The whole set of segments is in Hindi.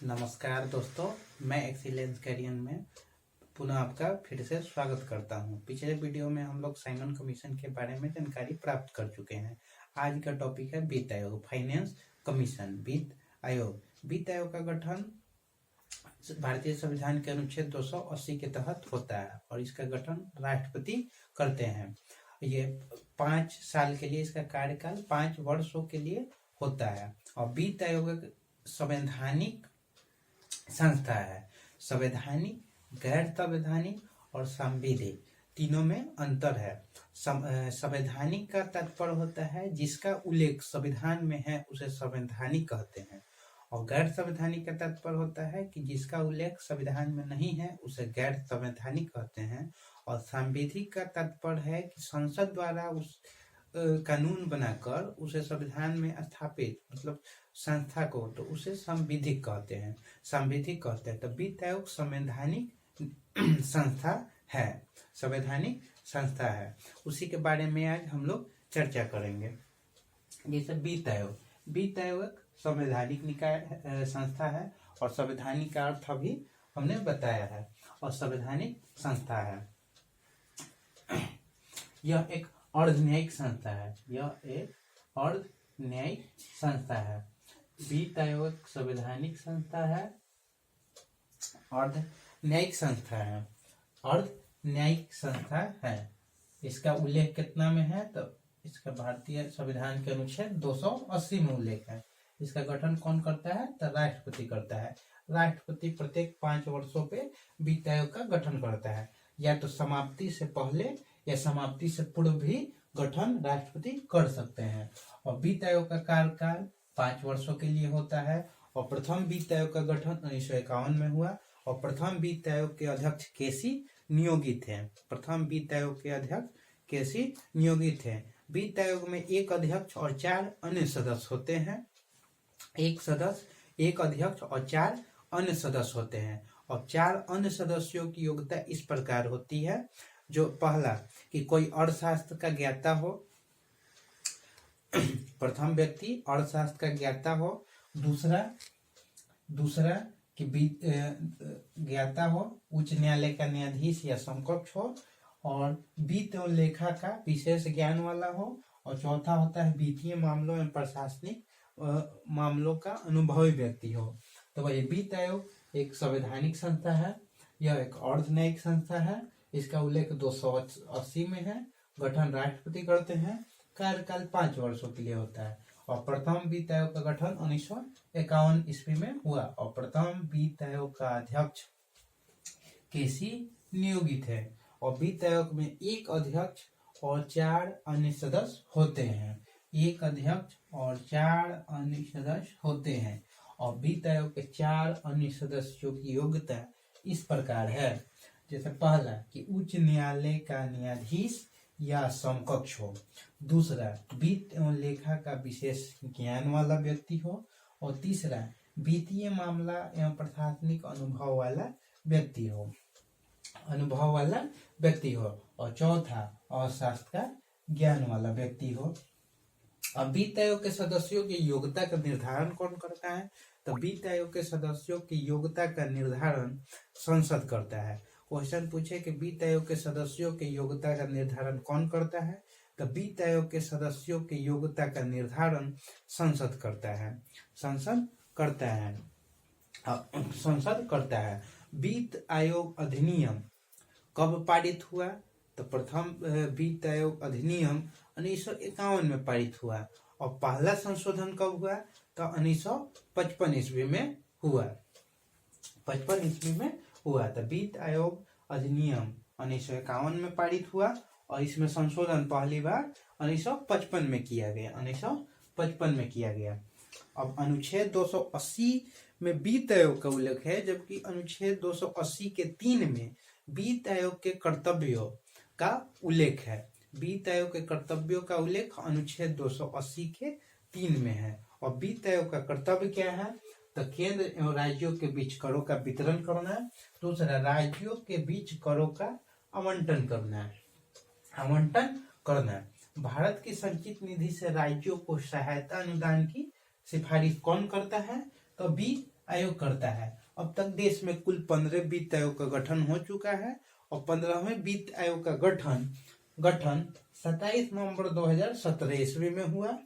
नमस्कार दोस्तों, मैं एक्सीलेंस कैरियर में पुनः आपका फिर से स्वागत करता हूं। पिछले वीडियो में हम लोग साइमन कमीशन के बारे में जानकारी प्राप्त कर चुके हैं। आज का टॉपिक है वित्त आयोग, फाइनेंस कमीशन। वित्त आयोग का गठन भारतीय संविधान के अनुच्छेद 280 के तहत होता है और इसका गठन राष्ट्रपति करते हैं। ये 5 साल के लिए इसका कार्यकाल 5 वर्षों के लिए होता है। और वित्त आयोग एक संवैधानिक संस्था है। संवैधानिक, गैर संवैधानिक और सांविधिक तीनों में अंतर है। संवैधानिक का तात्पर्य होता है जिसका उल्लेख संविधान में है उसे संवैधानिक कहते हैं, और गैर संवैधानिक का तात्पर्य होता है कि जिसका उल्लेख संविधान में नहीं है उसे गैर संवैधानिक कहते हैं। और सांविधिक का तात्पर्य है कि संसद द्वारा उस कानून बनाकर उसे संविधान में स्थापित मतलब संस्था को तो उसे संविधिक कहते हैं, सांविधिक कहते हैं। तो वित्त आयोग संवैधानिक संस्था है, संवैधानिक संस्था है। उसी के बारे में आज हम लोग चर्चा करेंगे। जैसे वित्त आयोग एक संवैधानिक निकाय संस्था है और संवैधानिक का अर्थ अभी हमने बताया है और संवैधानिक संस्था है। यह एक अर्ध न्यायिक संस्था है। वित्त आयोग एक संवैधानिक संस्था है, अर्ध न्यायिक संस्था है। इसका उल्लेख कितना में है? तो इसका भारतीय संविधान के अनुच्छेद 280 में उल्लेख है। इसका गठन कौन करता है? तो राष्ट्रपति करता है। राष्ट्रपति प्रत्येक 5 वर्षों पे वित्त आयोग का गठन करता है। या तो समाप्ति से पहले या समाप्ति से पूर्व भी गठन राष्ट्रपति कर सकते हैं। और वित्त आयोग का कार्यकाल 5 वर्षों के लिए होता है। और प्रथम वित्त आयोग का गठन 1951 में हुआ और प्रथम वित्त आयोग के अध्यक्ष केसी नियोगित थे। वित्त आयोग में एक अध्यक्ष और 4 अन्य सदस्य होते हैं। एक अध्यक्ष और 4 अन्य सदस्य होते हैं। और 4 अन्य सदस्यों की योग्यता इस प्रकार होती है। जो पहला कि कोई अर्थशास्त्र का ज्ञाता हो, प्रथम व्यक्ति अर्थशास्त्र का ज्ञाता हो। दूसरा कि ज्ञाता हो, उच्च न्यायालय का न्यायाधीश या समकक्ष हो, और वित्त और लेखा का विशेष ज्ञान वाला हो। और चौथा होता है वित्तीय मामलों एवं प्रशासनिक मामलों का अनुभवी व्यक्ति हो। तो वही वित्त आयोग एक संवैधानिक संस्था है। यह एक अर्ध न्यायिक संस्था है। इसका उल्लेख 280 में है। गठन राष्ट्रपति करते हैं। कार्यकाल 5 वर्षों के लिए होता है। और प्रथम वित्त आयोग का गठन 1951 ईस्वी में हुआ और प्रथम वित्त आयोग का अध्यक्ष केसी नियोगित है। और वित्त आयोग में एक अध्यक्ष और 4 अन्य सदस्य होते हैं। और वित्त आयोग के 4 अन्य सदस्यों की योग्यता इस प्रकार है। जैसे पहला कि उच्च न्यायालय का न्यायाधीश या समकक्ष हो। दूसरा, वित्त एवं लेखा का विशेष ज्ञान वाला व्यक्ति हो। और तीसरा, वित्तीय मामला एवं प्रशासनिक अनुभव वाला व्यक्ति हो। और चौथा, अर्थशास्त्र का ज्ञान वाला व्यक्ति हो। अब वित्त आयोग के सदस्यों की योग्यता का निर्धारण कौन करता है? तो वित्त आयोग के सदस्यों की योग्यता का निर्धारण संसद करता है। क्वेश्चन पूछे कि वित्त आयोग के सदस्यों की योग्यता का निर्धारण कौन करता है? तो वित्त आयोग के सदस्यों की योग्यता का निर्धारण संसद करता है। वित्त आयोग अधिनियम कब पारित हुआ? तो प्रथम वित्त आयोग अधिनियम 1951 में पारित हुआ। और पहला संशोधन कब हुआ? तो 1955 ईस्वी में हुआ। तो वित्त आयोग अधिनियम 1951 में पारित हुआ और इसमें संशोधन पहली बार 1955 में किया गया। अब अनुच्छेद 280 में वित्त आयोग का उल्लेख है, जबकि अनुच्छेद 280 के 3 में वित्त आयोग के कर्तव्यों का उल्लेख है। वित्त आयोग के कर्तव्यों का उल्लेख अनुच्छेद 280 के 3 में है। और वित्त आयोग का कर्तव्य क्या है? तो केंद्र एवं राज्यों के बीच करों का वितरण करना। दूसरा, राज्यों के बीच करों का आवंटन करना। भारत की संचित निधि से राज्यों को सहायता अनुदान की सिफारिश कौन करता है? तो वित्त आयोग करता है। अब तक देश में कुल 15 वित्त आयोग का गठन हो चुका है और 15वें वित्त आयोग का गठन 27 नवंबर 2017 ईस्वी में हुआ।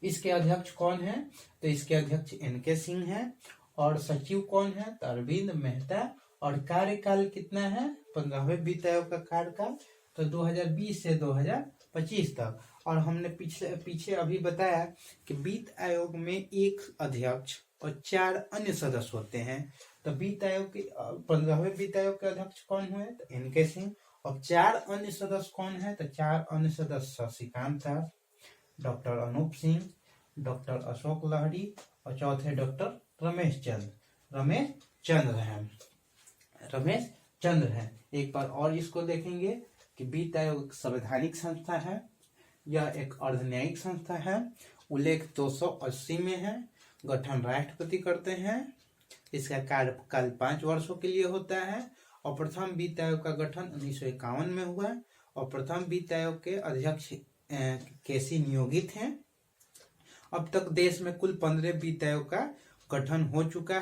इसके अध्यक्ष कौन है? तो इसके अध्यक्ष NK सिंह है और सचिव कौन है? तो अरविंद मेहता। और कार्यकाल कितना है 15वें वित्त आयोग का कार्यकाल? तो 2020 से 2025 तक। और हमने पीछे अभी बताया कि वित्त आयोग में एक अध्यक्ष और 4 अन्य सदस्य होते हैं। तो वित्त आयोग के 15वें वित्त आयोग के अध्यक्ष कौन हुए? तो NK सिंह। और 4 अन्य सदस्य कौन है? तो 4 अन्य सदस्य शशिकांत दास, डॉक्टर अनूप सिंह, डॉक्टर अशोक लहरी और चौथे डॉक्टर रमेश चंद्र हैं। एक बार और इसको देखेंगे कि वित्त आयोग संवैधानिक संस्था है, यह एक अर्धन्यायिक संस्था है, उल्लेख 280 में है, गठन राष्ट्रपति करते हैं, इसका कार्यकाल 5 वर्षों के लिए होता है और प्रथम वित्त आयोग का गठन 1951 में हुआ और प्रथम वित्त आयोग के अध्यक्ष केसी नियोगित हैं। अब तक देश में कुल 15 वित्त आयोग का गठन हो चुका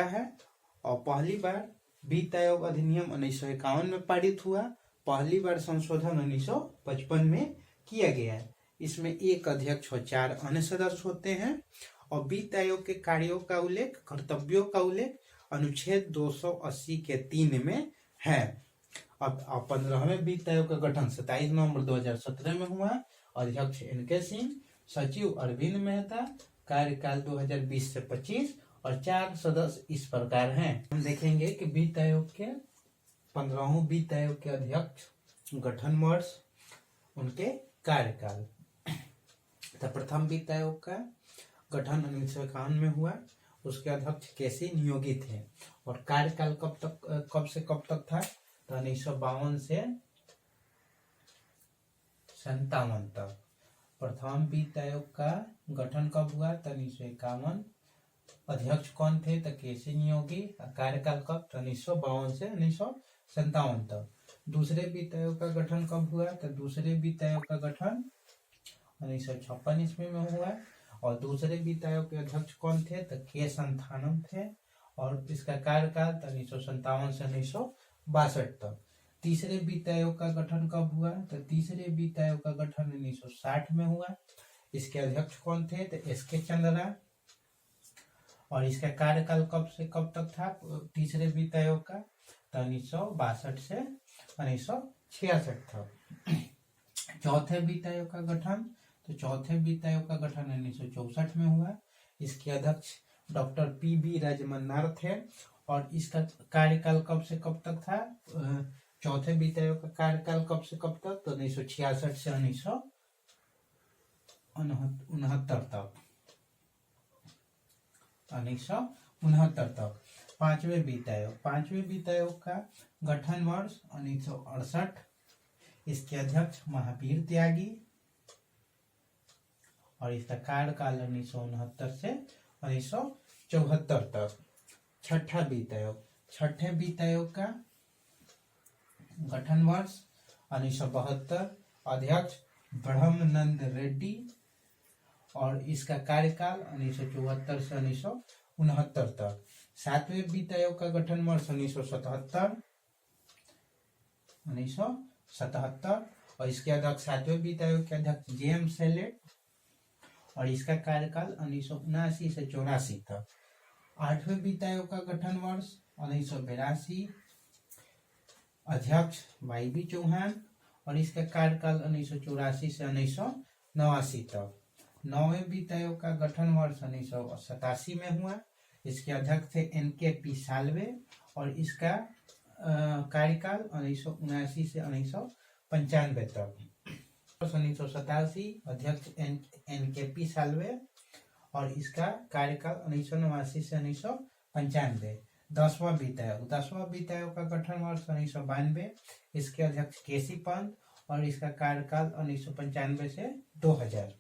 है और पहली बार वित्त आयोग अधिनियम 1951 में पारित हुआ, पहली बार संशोधन 1955 में किया गया है। इसमें एक अध्यक्ष और 4 अन्य सदस्य होते हैं और वित्त आयोग के कार्यों का उल्लेख, कर्तव्यों का उल्लेख अनुच्छेद 280 के 3 में है। अब 15वें वित्त आयोग का गठन 27 नवंबर 2017 में हुआ, अध्यक्ष NK सिंह, सचिव अरविंद मेहता, कार्यकाल 2020 से 25 और 4 सदस्य इस प्रकार हैं। हम देखेंगे कि वित्त आयोग के 15वें वित्त आयोग के अध्यक्ष, गठन वर्ष, उनके कार्यकाल। तो प्रथम वित्त आयोग का गठन 1951 में हुआ, उसके अध्यक्ष केसी नियोगित थे और कार्यकाल कब से कब तक था? तो 1952 से 57 तक। प्रथम वित्त आयोग का गठन कब हुआ? तो 1951। अध्यक्ष कौन थे? तो केसी नियोगी। कार्यकाल कब? तो 1952 से 1957 तक। दूसरे वित्त आयोग का गठन कब हुआ? तो दूसरे वित्त आयोग का गठन 1956 ईस्वी में हुआ और दूसरे वित्त आयोग के अध्यक्ष कौन थे? तो के संथानम थे और इसका कार्यकाल 1957 से 1962 तक। तीसरे वित्त आयोग का गठन कब हुआ? तो तीसरे वित्त आयोग का गठन 1960 में हुआ, इसके अध्यक्ष कौन थे? तो SK चंद्रा और इसका कार्यकाल कब से कब तक था तीसरे वित्त आयोग का? तो 1962 से 1966 तक। चौथे वित्त आयोग का गठन, तो चौथे वित्त आयोग का गठन 1964 में हुआ, इसके अध्यक्ष डॉक्टर PB राजमन्नार थे और इसका कार्यकाल कब से कब तक था? चौथे वित्त आयोग का कार्यकाल कब से कब तक? तो 1966 से 1969 तक। 1969 तक। पांचवें वित्त आयोग का गठन वर्ष 1968, इसके अध्यक्ष महावीर त्यागी और इसका कार्यकाल 1969 से 1974 तक। छठा वित्त आयोग का गठन वर्ष 1972, अध्यक्ष ब्रह्मानंद रेड्डी और इसका कार्यकाल 1974 से 1969 तक। सातवें वित्त आयोग का गठन वर्ष 1977 और इसके अध्यक्ष सातवें वित्त आयोग के अध्यक्ष JM सेलेट और इसका कार्यकाल 1979 से 84 तक। आठवें वित्त आयोग का गठन वर्ष 1982, अध्यक्ष YB चौहान और इसका कार्यकाल 1984 से 1989 तक। नौवें वित्त आयोग का गठन वर्ष 1987 में हुआ, इसके अध्यक्ष थे NKP साल्वे और इसका कार्यकाल 1979 से 1995 तक। 1987 अध्यक्ष NKP साल्वे और इसका कार्यकाल 1989 से 1995। 10वां वित्त आयोग का गठन वर्ष 1992, इसके अध्यक्ष KC पंत और इसका कार्यकाल 1995 से 2000।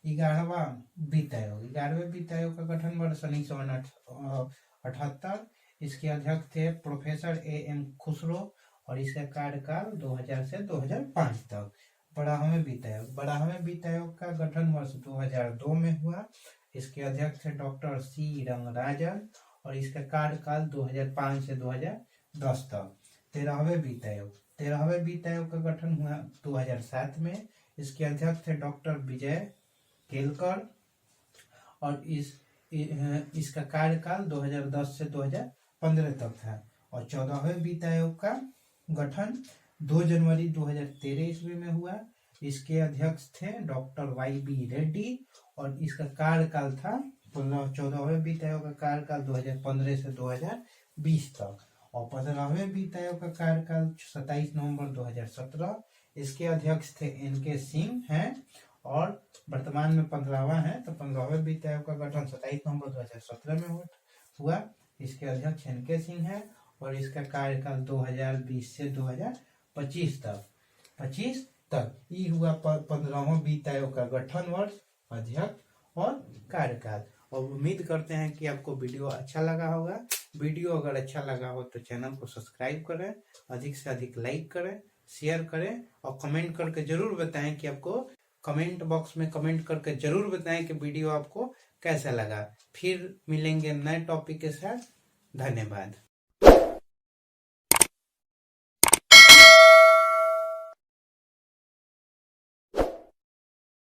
11वां वित्त आयोग का गठन वर्ष 1978, इसके अध्यक्ष थे प्रोफेसर AM खुसरो और इसका कार्यकाल 2000 से 2005 तक। 12वें वित्त आयोग का गठन वर्ष 2002 में हुआ, इसके अध्यक्ष है डॉक्टर सी रंगराजन और इसका कार्यकाल 2005 से 2010 तक। 13वें वित्त आयोग, 13वें वित्त आयोग का गठन हुआ 2007 में। इसके अध्यक्ष थे डॉक्टर विजय केलकर और इसका कार्यकाल 2010 से 2015 तक था। और 14वें वित्त आयोग का गठन 2 जनवरी 2013 ईस्वी में हुआ। इसके अध्यक्ष थे डॉक्टर YB रेड्डी और इसका कार्यकाल था 14वें वित्त आयोग का कार्यकाल 2015 से 2020 तक। और 15वें वित्त आयोग का कार्यकाल 27 नवंबर 2017। इसके अध्यक्ष थे NK सिंह हैं और वर्तमान में 15वां है। तो 15वें वित्त आयोग का गठन 27 नवंबर 2017 में हुआ। इसके अध्यक्ष NK सिंह है और इसका कार्यकाल 2020 से 2025 तक। 25 तक ये हुआ 15वां वित्त आयोग का गठन वर्ष, अध्यक्ष और कार्यकाल। और उम्मीद करते हैं कि आपको वीडियो अच्छा लगा होगा। वीडियो अगर अच्छा लगा हो तो चैनल को सब्सक्राइब करें, अधिक से अधिक लाइक करें, शेयर करें और कमेंट करके जरूर बताएं कि आपको, कमेंट बॉक्स में कमेंट करके जरूर बताएं कि वीडियो आपको कैसा लगा। फिर मिलेंगे नए टॉपिक के साथ। धन्यवाद।